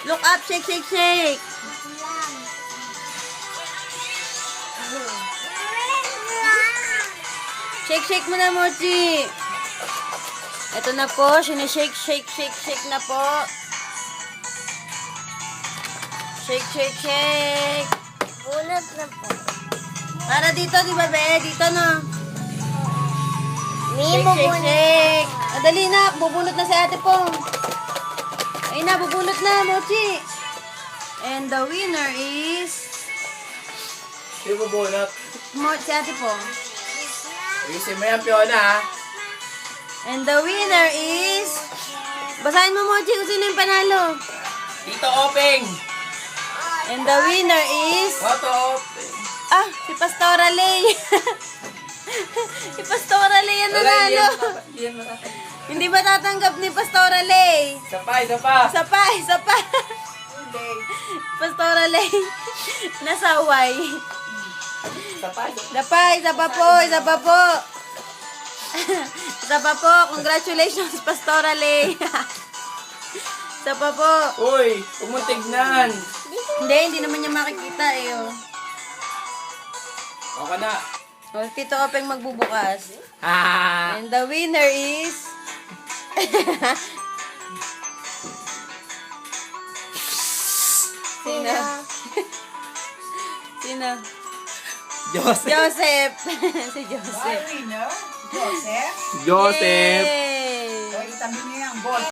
Look up, shake, shake, shake. Shake, shake mo na, Mochi. Ito na po, sinishake, shake, shake, shake na po. Shake, shake, shake. Bunot na po. Para dito, di ba, be? Dito, no? May Shake, shake, shake. Dali na, bubunot na si ate po. Ayun na, bubunot na, Mochi. And the winner is... Sino bubunot? Si ate po. Isin mo yan, Fiona, ha? And the winner is... Basahin mo, Mochi, kung sino yung panalo. Tito Openg! And the winner is... Otto Openg! Ah, si Pastora Lay. Si Pastora Lay ang nanalo. Hindi ba tatanggap ni Pastora Lay? Isa pa, isa pa! Isa pa, isa pa. Pastora Lay. Nasaway. Isa pa, isa pa. Isa pa, isa pa po, isa pa po. Isa pa po. Congratulations, Pastora Lay. Isa pa po. Uy, huwag mo tignan! Hindi naman niya makikita eh. Oh. Okay na. Oh, Tito Openg magbubukas. Ha! And the winner is... Sino? Sino? Joseph! Joseph. Si Joseph. Winner, Joseph. Joseph! Yay! O, itabi niyo yung ball.